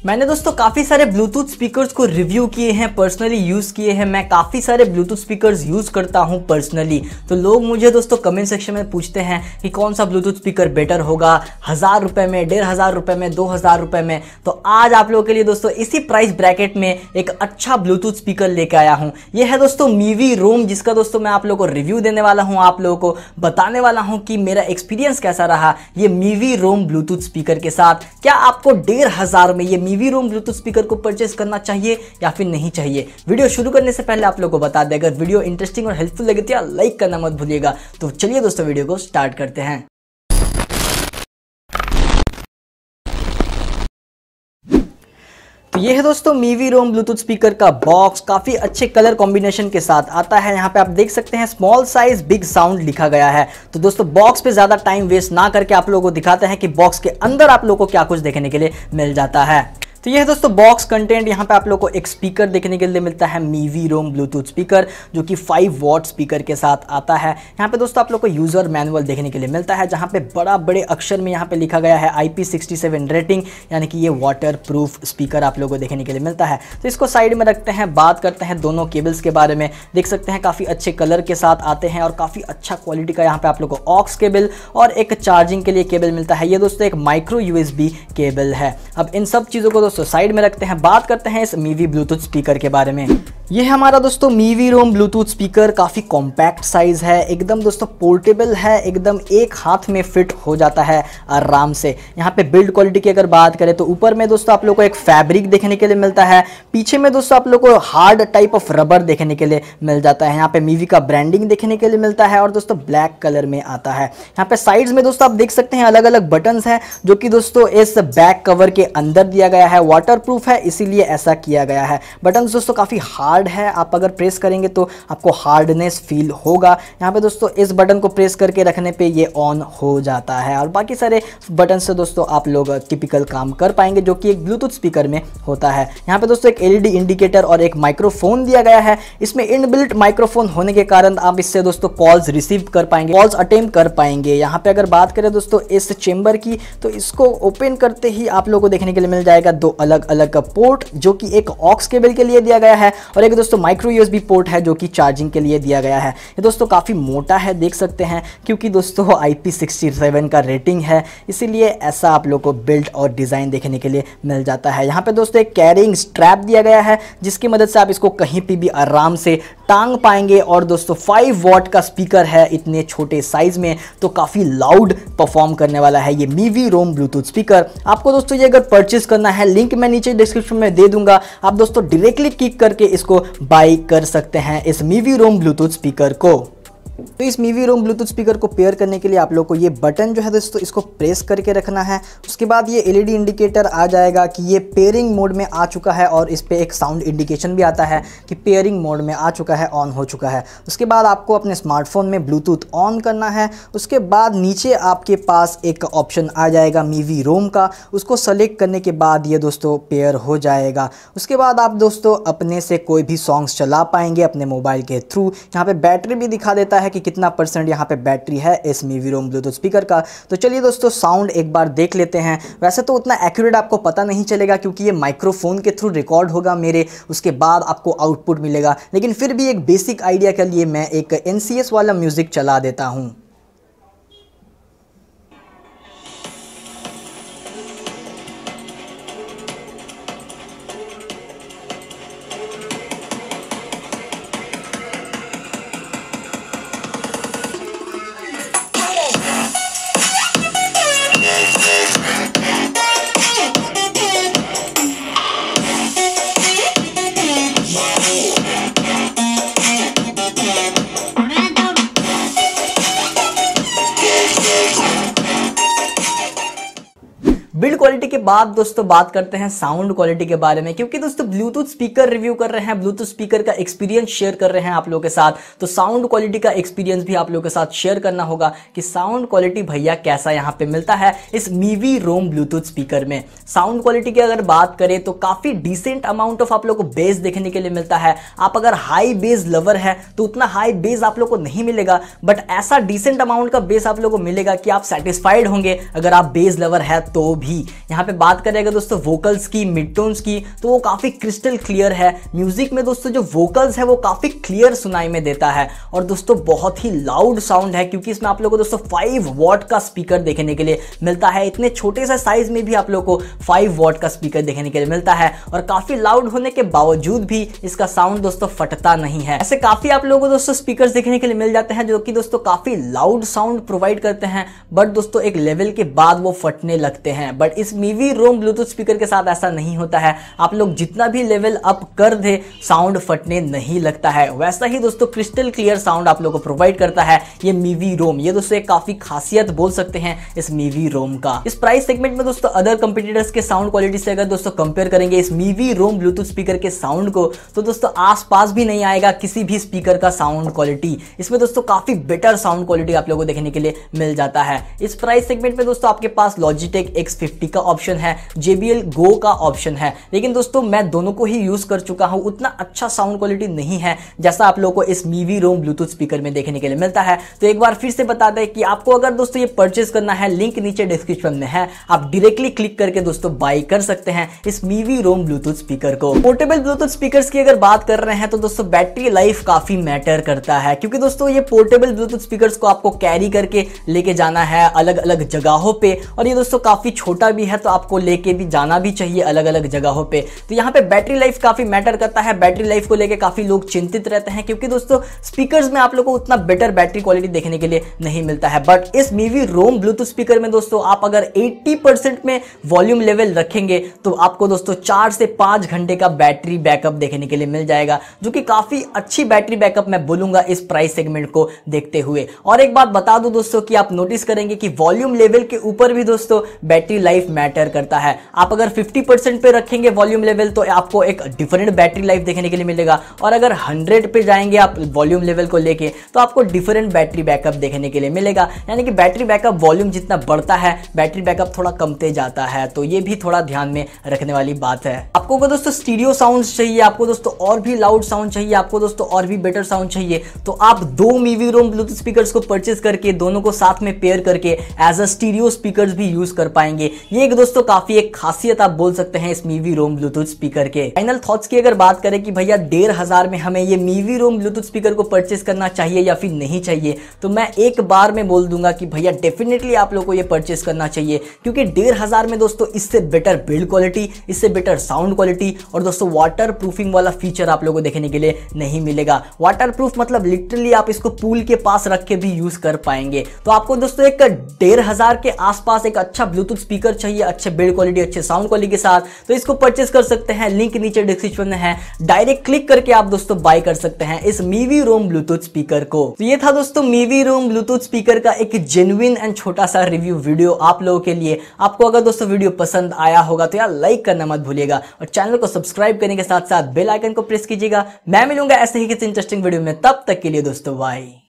मैंने दोस्तों काफ़ी सारे ब्लूटूथ स्पीकर्स को रिव्यू किए हैं, पर्सनली यूज़ किए हैं। मैं काफ़ी सारे ब्लूटूथ स्पीकर्स यूज़ करता हूं पर्सनली। तो लोग मुझे दोस्तों कमेंट सेक्शन में पूछते हैं कि कौन सा ब्लूटूथ स्पीकर बेटर होगा, 1000 रुपये में, 1500 रुपये में, 2000 रुपये में। तो आज आप लोगों के लिए दोस्तों इसी प्राइस ब्रैकेट में एक अच्छा ब्लूटूथ स्पीकर लेके आया हूँ। यह है दोस्तों मीवी रोम, जिसका दोस्तों मैं आप लोगों को रिव्यू देने वाला हूँ, आप लोगों को बताने वाला हूँ कि मेरा एक्सपीरियंस कैसा रहा ये मीवी रोम ब्लूटूथ स्पीकर के साथ। क्या आपको 1500 में ये मीवी रोम ब्लूटूथ स्पीकर को परचेस करना चाहिए या फिर नहीं चाहिए? वीडियो शुरू करने से पहले आप लोगों को बता दें, अगर वीडियो इंटरेस्टिंग और हेल्पफुल लगे तो लाइक करना मत भूलिएगा। तो चलिए दोस्तों वीडियो को स्टार्ट करते हैं। तो ये है दोस्तों मीवी रोम ब्लूटूथ स्पीकर का बॉक्स। काफ़ी अच्छे कलर कॉम्बिनेशन के साथ आता है। यहाँ पे आप देख सकते हैं स्मॉल साइज बिग साउंड लिखा गया है। तो दोस्तों बॉक्स पे ज़्यादा टाइम वेस्ट ना करके आप लोगों को दिखाते हैं कि बॉक्स के अंदर आप लोगों को क्या कुछ देखने के लिए मिल जाता है। तो ये है दोस्तों बॉक्स कंटेंट। यहाँ पे आप लोगों को एक स्पीकर देखने के लिए मिलता है, मीवी रोम ब्लूटूथ स्पीकर, जो कि 5 वॉट स्पीकर के साथ आता है। यहाँ पे दोस्तों आप लोग को यूज़र मैनुअल देखने के लिए मिलता है, जहाँ पे बड़े अक्षर में यहाँ पे लिखा गया है IP67 रेटिंग, यानी कि ये वाटर प्रूफ स्पीकर आप लोगों को देखने के लिए मिलता है। तो इसको साइड में रखते हैं, बात करते हैं दोनों केबल्स के बारे में। देख सकते हैं काफ़ी अच्छे कलर के साथ आते हैं और काफ़ी अच्छा क्वालिटी का यहाँ पे आप लोग को ऑक्स केबल और एक चार्जिंग के लिए केबल मिलता है। ये दोस्तों एक माइक्रो USB केबल है। अब इन सब चीज़ों को दोस्तों साइड में रखते हैं, बात करते हैं इस मीवी ब्लूटूथ स्पीकर के बारे में। ये है हमारा दोस्तों मीवी रोम ब्लूटूथ स्पीकर। काफ़ी कॉम्पैक्ट साइज़ है, एकदम दोस्तों पोर्टेबल है, एकदम एक हाथ में फिट हो जाता है आराम से। यहाँ पे बिल्ड क्वालिटी की अगर बात करें तो ऊपर में दोस्तों आप लोग को एक फैब्रिक देखने के लिए मिलता है, पीछे में दोस्तों आप लोग को हार्ड टाइप ऑफ रबर देखने के लिए मिल जाता है। यहाँ पे मीवी का ब्रांडिंग देखने के लिए मिलता है और दोस्तों ब्लैक कलर में आता है। यहाँ पे साइड्स में दोस्तों आप देख सकते हैं अलग अलग बटन्स हैं, जो कि दोस्तों इस बैक कवर के अंदर दिया गया है। वाटरप्रूफ है इसीलिए ऐसा किया गया है। बटन्स दोस्तों काफ़ी हार्ड है, आप अगर प्रेस करेंगे तो आपको हार्डनेस फील होगा। यहाँ पे दोस्तों इस बटन को प्रेस करके रखने पे ये ऑन हो जाता है और बाकी सारे बटन से दोस्तों आप लोग टिपिकल काम कर पाएंगे, जो कि एक ब्लूटूथ स्पीकर में होता है। यहाँ पे दोस्तों एक LED इंडिकेटर और एक माइक्रोफोन दिया गया है। इसमें इनबिल्ट माइक्रोफोन होने के कारण आप इससे दोस्तों कॉल्स रिसीव कर पाएंगे, कॉल्स अटेम्प्ट कर पाएंगे। यहाँ पे अगर बात करें दोस्तों इस चेंबर की, तो इसको ओपन करते ही आप लोगों को देखने के लिए मिल जाएगा 2 अलग अलग पोर्ट, जो कि एक ऑक्स केबल के लिए दिया गया है और एक दोस्तों माइक्रो USB पोर्ट है, जो कि चार्जिंग के लिए दिया गया है। ये दोस्तों काफ़ी मोटा है, देख सकते हैं, क्योंकि दोस्तों IP67 का रेटिंग है, इसीलिए ऐसा आप लोग को बिल्ड और डिज़ाइन देखने के लिए मिल जाता है। यहाँ पे दोस्तों एक कैरिंग स्ट्रैप दिया गया है, जिसकी मदद से आप इसको कहीं पे भी आराम से टांग पाएंगे। और दोस्तों 5 वॉट का स्पीकर है इतने छोटे साइज में, तो काफ़ी लाउड परफॉर्म करने वाला है ये मीवी रोम ब्लूटूथ स्पीकर। आपको दोस्तों ये अगर परचेज करना है, लिंक मैं नीचे डिस्क्रिप्शन में दे दूंगा, आप दोस्तों डायरेक्टली क्लिक करके इसको बाय कर सकते हैं इस मीवी रोम ब्लूटूथ स्पीकर को। तो इस मीवी रोम ब्लूटूथ स्पीकर को पेयर करने के लिए आप लोग को ये बटन जो है दोस्तों इसको प्रेस करके रखना है। उसके बाद ये LED इंडिकेटर आ जाएगा कि ये पेयरिंग मोड में आ चुका है और इस पे एक साउंड इंडिकेशन भी आता है कि पेयरिंग मोड में आ चुका है, ऑन हो चुका है। उसके बाद आपको अपने स्मार्टफोन में ब्लूटूथ ऑन करना है। उसके बाद नीचे आपके पास एक ऑप्शन आ जाएगा मीवी रोम का, उसको सेलेक्ट करने के बाद ये दोस्तों पेयर हो जाएगा। उसके बाद आप दोस्तों अपने से कोई भी सॉन्ग्स चला पाएंगे अपने मोबाइल के थ्रू। यहाँ पे बैटरी भी दिखा देता है कि कितना % यहाँ पे बैटरी है इस मीवी रोम ब्लूटूथ स्पीकर का। तो चलिए दोस्तों साउंड एक बार देख लेते हैं। वैसे तो उतना एक्यूरेट आपको पता नहीं चलेगा, क्योंकि ये माइक्रोफोन के थ्रू रिकॉर्ड होगा मेरे, उसके बाद आपको आउटपुट मिलेगा, लेकिन फिर भी एक बेसिक आइडिया के लिए मैं एक NCS वाला म्यूजिक चला देता हूँ। बिल्ड क्वालिटी के बाद दोस्तों बात करते हैं साउंड क्वालिटी के बारे में, क्योंकि दोस्तों ब्लूटूथ स्पीकर रिव्यू कर रहे हैं, ब्लूटूथ स्पीकर का एक्सपीरियंस शेयर कर रहे हैं आप लोगों के साथ, तो साउंड क्वालिटी का एक्सपीरियंस भी आप लोगों के साथ शेयर करना होगा कि साउंड क्वालिटी भैया कैसा यहाँ पे मिलता है इस मीवी रोम ब्लूटूथ स्पीकर में। साउंड क्वालिटी की अगर बात करें तो काफी डिसेंट अमाउंट ऑफ आप लोग को बेस देखने के लिए मिलता है। आप अगर हाई बेस लवर है तो उतना हाई बेस आप लोग को नहीं मिलेगा, बट ऐसा डिसेंट अमाउंट का बेस आप लोग को मिलेगा कि आप सेटिस्फाइड होंगे अगर आप बेस लवर है तो भी। भी। यहाँ पे बात करेगा दोस्तों वोकल्स की, मिड टोन्स की, तो वो काफी क्रिस्टल क्लियर है। म्यूजिक में दोस्तों जो वोकल्स है वो काफी क्लियर सुनाई में देता है और दोस्तों बहुत ही लाउड साउंड है, क्योंकि इसमें आप लोगों को दोस्तों 5 वॉट का स्पीकर देखने के लिए मिलता है। इतने छोटे से साइज में भी आप लोगों को 5 वॉट का स्पीकर देखने के लिए मिलता है और काफी लाउड होने के बावजूद भी इसका साउंड दोस्तों फटता नहीं है। ऐसे काफी आप लोगों को दोस्तों स्पीकर्स देखने के लिए मिल जाते हैं जो कि दोस्तों काफी लाउड साउंड प्रोवाइड करते हैं, बट दोस्तों एक लेवल के बाद वो फटने लगते हैं। बट इस मीवी रोम ब्लूटूथ स्पीकर के साथ ऐसा नहीं होता है। आप लोग जितना भी लेवल अप कर दे साउंड फटने नहीं लगता है। वैसा ही दोस्तों क्रिस्टल क्लियर साउंड आप लोगों को प्रोवाइड करता है ये मीवी रोम। ये दोस्तों एक काफी खासियत बोल सकते हैं इस मीवी रोम का। इस प्राइस सेगमेंट में दोस्तों अदर कंपटीटर्स के साउंड क्वालिटी से अगर दोस्तों कंपेयर करेंगे इस मीवी रोम ब्लूटूथ स्पीकर के साउंड को, तो दोस्तों आसपास भी नहीं आएगा किसी भी स्पीकर का साउंड क्वालिटी। इसमें दोस्तों काफी बेटर साउंड क्वालिटी आप लोगों को देखने के लिए मिल जाता है। इस प्राइस सेगमेंट में दोस्तों आपके पास लॉजिटेक X50 का ऑप्शन है, JBL Go का ऑप्शन है, लेकिन दोस्तों मैं दोनों को ही यूज कर चुका हूं। उतना अच्छा साउंड क्वालिटी नहीं है जैसा आप लोगों को इस मीवी रोम ब्लूटूथ स्पीकर में देखने के लिए मिलता है। तो एक बार फिर से बता दें कि आपको अगर दोस्तों ये परचेज करना है, लिंक नीचे डिस्क्रिप्शन में है, आप डायरेक्टली क्लिक करके दोस्तों बाय कर सकते हैं इस मीवी रोम ब्लूटूथ स्पीकर को। पोर्टेबल ब्लूटूथ स्पीकर्स की अगर बात कर रहे हैं तो दोस्तों बैटरी लाइफ काफी मैटर करता है, क्योंकि दोस्तों ये पोर्टेबल ब्लूटूथ स्पीकर्स को आपको कैरी करके लेके जाना है अलग अलग जगहों पे, और ये दोस्तों काफी छोटा भी है तो आपको लेके भी जाना भी चाहिए अलग अलग जगहों पे। तो यहाँ पे बैटरी लाइफ काफी मैटर करता है। बैटरी लाइफ को लेके काफी लोग चिंतित रहते हैं, क्योंकि दोस्तों स्पीकर्स में आप लोगों को उतना बेटर बैटरी क्वालिटी देखने के लिए नहीं मिलता है। बट इस मीवी रोम ब्लूटूथ स्पीकर में दोस्तों आप अगर 80% में वॉल्यूम लेवल रखेंगे तो आपको दोस्तों 4 से 5 घंटे का बैटरी बैकअप देखने के लिए मिल जाएगा, जो कि काफी अच्छी बैटरी बैकअप मैं बोलूंगा इस प्राइस सेगमेंट को देखते हुए। और एक बात बता दूं दोस्तों कि आप नोटिस करेंगे कि वॉल्यूम लेवल के ऊपर भी दोस्तों बैटरी लाइफ मैटर करता है। आप अगर 50% पे रखेंगे वॉल्यूम लेवल तो आपको एक डिफरेंट बैटरी लाइफ देखने के लिए मिलेगा, और अगर 100 पे जाएंगे आप वॉल्यूम लेवल को लेके तो आपको डिफरेंट बैटरी बैकअप देखने के लिए मिलेगा। यानी कि बैटरी बैकअप वॉल्यूम जितना बढ़ता है बैटरी बैकअप थोड़ा कमते जाता है, तो ये भी थोड़ा ध्यान में रखने वाली बात है। आपको अगर दोस्तों स्टीरियो साउंड चाहिए, आपको दोस्तों और भी लाउड साउंड चाहिए, आपको दोस्तों और भी बेटर साउंड चाहिए, तो आप 2 मीवी रोम ब्लूटूथ स्पीकर्स को परचेज करके दोनों को साथ में पेयर करके एज अ स्टीरियो स्पीकर्स भी यूज कर पाएंगे। ये एक दोस्तों काफी एक खासियत आप बोल सकते हैं इस मीवी रोम ब्लूटूथ स्पीकर के। फाइनल थॉट्स की अगर बात करें कि भैया 1500 में हमें ये मीवी रोम ब्लूटूथ स्पीकर को परचेज करना चाहिए या फिर नहीं चाहिए, तो मैं एक बार में बोल दूंगा कि भैया डेफिनेटली आप लोगों को ये परचेज करना चाहिए, क्योंकि 1500 में दोस्तों इससे बेटर बिल्ड क्वालिटी, इससे बेटर साउंड क्वालिटी और दोस्तों वाटर प्रूफिंग वाला फीचर आप लोगों को देखने के लिए नहीं मिलेगा। वाटर प्रूफ मतलब लिटरली आप इसको पूल के पास रख के भी यूज कर पाएंगे। तो आपको दोस्तों एक 1500 के आसपास एक अच्छा ब्लूटूथ स्पीकर चाहिए, अच्छे बिल्ड क्वालिटी, अच्छे साउंड क्वालिटी के साथ, तो इसको परचेज कर सकते हैं। लिंक नीचे डिस्क्रिप्शन में है, डायरेक्ट क्लिक करके आप दोस्तों बाय कर सकते हैं इस मीवी रोम ब्लूटूथ स्पीकर को। तो ये था दोस्तों मीवी रोम ब्लूटूथ स्पीकर का एक जेन्युइन एंड छोटा सा रिव्यू वीडियो आप लोगों के लिए। आपको अगर दोस्तों वीडियो पसंद आया होगा तो यार लाइक करना मत भूलिएगा और चैनल को सब्सक्राइब करने के साथ साथ बेल आइकन को प्रेस कीजिएगा। मैं मिलूंगा ऐसे ही किसी इंटरेस्टिंग वीडियो में, तब तक के लिए दोस्तों बाय।